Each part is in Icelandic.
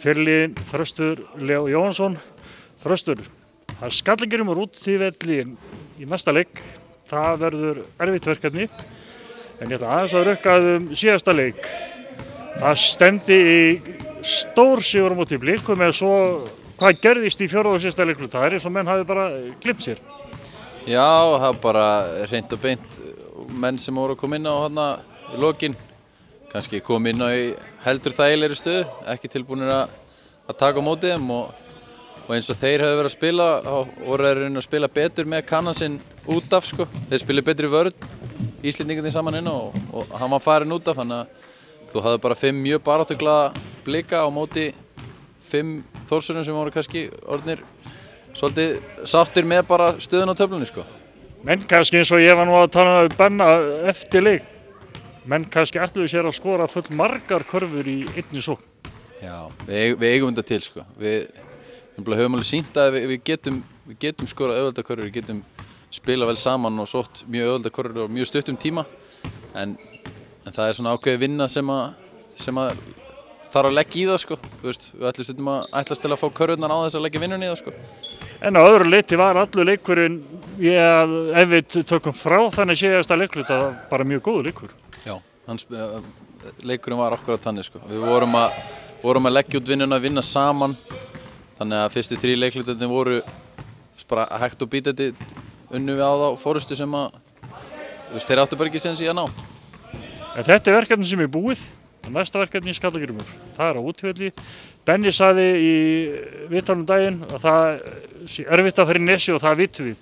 Fyrirliðinn Þröstur Leó Jóhannsson. Þröstur, það Skallingerum útivelli í næsta leik. Það verður erfitt verkefni. En ég ætla aðeins að rukka síðasta leik. Það stemdi í stór sigur á móti Blikum eða svo hvað gerðist í fjórða og síðasta leikluta. Það eins og menn hafi bara gleymt sér. Já, það bara hreint og beint menn sem voru að koma inn á hana í lokin. Kannski kom inn á í heldur þægilegri stöðu, ekki tilbúinir að taka á móti þeim og eins og þeir hefur verið að spila, voru þeir að spila betur með kannan sinn út af sko. Þeir spiluðu betur í vörn, Íslendingarnir saman inn og hann var farinn út af, þannig að þú hafði bara 5 mjög baráttuglaða Blika á móti 5 Þórsurum sem voru kannski orðnir svolítið sáttir með bara stöðun á töflunni sko. Menn kannski eins og ég var nú að tala um Benna eftir leik. Menn kannski ætluðu sér að skora full margar körfur í einni sókn. Já, við eigum þetta til sko. Við höfum alveg sýnt að við getum skorað auðvelda körfur, við getum spilað vel saman og sótt mjög auðvelda körfur á mjög stuttum tíma. En það er svona ákveðið vinna sem að þarf að leggja í það sko. Við ætlum stundum að ætlast til að fá körfurnar á þess að leggja vinnunni í það sko. En á öðru leyti var allur leikurinn, ef við tökum frá þannig síðasta leikluta, bara mjög góður leikur. Já, leikurinn var akkurat þannig sko. Við vorum að leggja út vinnuna, vinna saman. Þannig að fyrstu 3 leiklutarnir voru bara hægt og bítandi unnu við á þá fórustu sem að þeir áttu bara ekki séns í að ná. En þetta er verkefni sem er búið. Næsta verkefni í Skallingerum. Það er á útivelli. Benni sagði í viðtalinu daginn að það sé erfitt að fara í Nesi og það vitum við.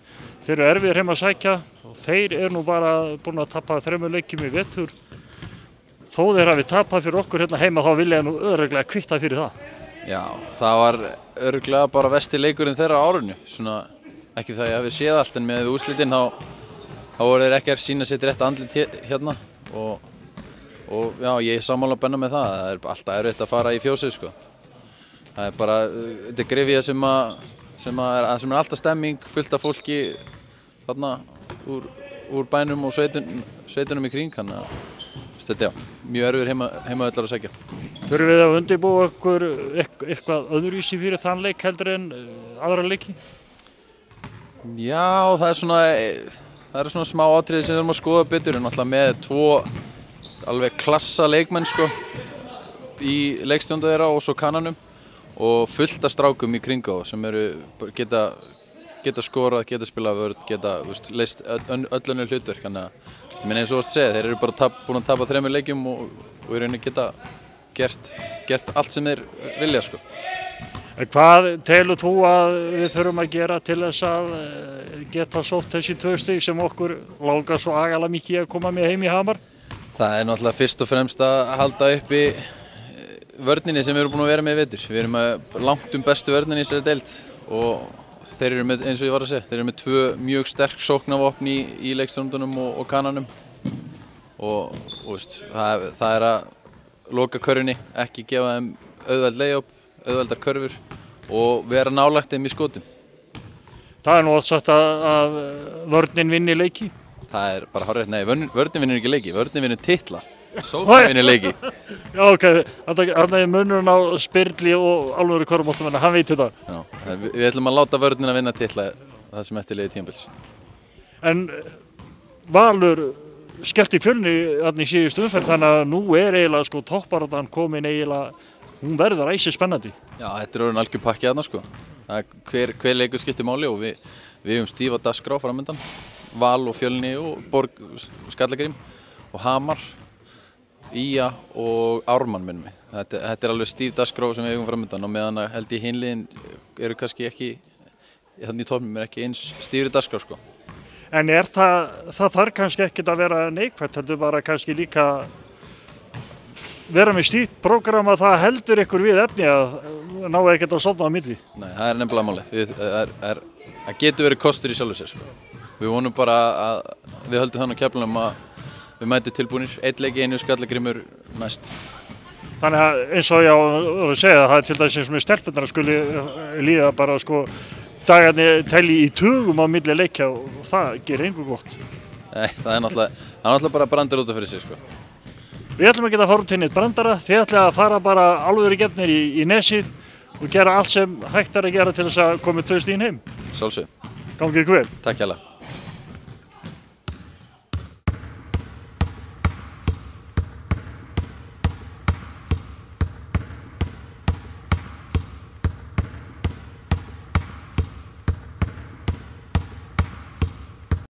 Þeir eru erfiðir heim að sækja og þeir eru nú bara búin að tapa 3 leikjum í vetur. Þó þeir hafi tapað fyrir okkur hérna heima þá vilja nú örugglega kvitta fyrir það. Já, það var örugglega bara versti leikurinn þeirra á árinu. Svona, ekki það ég hafi séð allt en með úrslitin þá voru þeir ekki að sýna sitt rétt andlit hérna og já, ég er sammála að Benna með það. Það er alltaf erfitt að fara í fjósið sko. Það er bara, þetta er grefja sem er alltaf stemming, fullt af fólki þarna úr bænum og sveitunum í kring, þannig að þetta er mjög erfiður heimavellar að segja. Þurfum við að undirbúa okkur eitthvað öðruvísi fyrir þann leik heldur en aðra leiki? Já, það er svona smá atriði sem við þurfum að skoða betur, en náttúrulega með 2 alveg klassa leikmenn sko, í leikstjónda þeirra og svo kannanum og fullt af strákum í kring á sem geta skorað, geta spilað vörn, geta leyst öll önnur hlutverk. Þannig að eins og þú segir, þeir eru bara búin að tapa 3 leikjum og í rauninni geta gert allt sem þeir vilja sko. En hvað telur þú að við þurfum að gera til þess að geta sótt þessi 2 stig sem okkur langar svo agalega mikið að koma með heim í Hamar? Það er náttúrulega fyrst og fremst að halda uppi vörninni sem við erum búin að vera með í vetur. Við erum langt bestu vörninni í þessari deild og þeir eru með, eins og ég var að segja, þeir eru með 2 mjög sterk sóknarvopn í leikstjórnunum og kannanum og það er að loka körfunni, ekki gefa þeim auðveld layup, auðveldar körfur og vera nálægt þeim í skotum. Það er nú oft sagt að vörnin vinni leiki. Það er bara hárrétt, nei, vörnin vinnur ekki leiki, vörnin vinnur titla, sóknin vinnur leiki. Já, ok, þannig er munurinn á spyrli og alvöru körfuboltamanna, hann veit þetta. Já, við ætlum að láta vörnin að vinna titla það sem eftirleiði tímabils. En Valur skellti Fjölni þarna í síðustu umferð, þannig að nú er eiginlega sko toppbaráttan komin eiginlega, hún verður æsi spennandi. Já, þetta er orðinn algjör pakki þarna sko. Hver leikur skiptir máli og við höfum stífa dagskrá framöndan. Val og Fjölni og Borg, Skallagrim og Hamar, Ía og Ármann minnum mig. Þetta er alveg stíf dagskrá sem við eigum framöndan og meðan held ég hinliðin eru kannski ekki, þannig í topnum er ekki eins stífri dagskrá sko. En það þarf kannski ekkert að vera neikvætt, heldur bara kannski líka vera með stíft prógram að það heldur ykkur við efni að ná ekkert að sofna á milli? Nei, það er nefnilega málið. Það getur verið kostur í sjálfu sér sko. Við vonum bara að við höldum þannig á Keflavík að við mætum tilbúnir, 1 leik í einu, Skallagrímur næst. Þannig að eins og ég var að segja það er til dæmis eins og með stelpurnar skuli líða bara sko dagarnir telji í tugum á milli leikja og það gerir engu gott. Nei, það er náttúrulega bara brandur út af fyrir sig sko. Við ætlum ekki að fara út inn í brandara, þið ætlum að fara bara alvöru gefnir í nesið og gera allt sem hægt að gera til þess að koma 2 stigin heim. Sjálfsög. Gangið ykkur vel. Takk hérlega.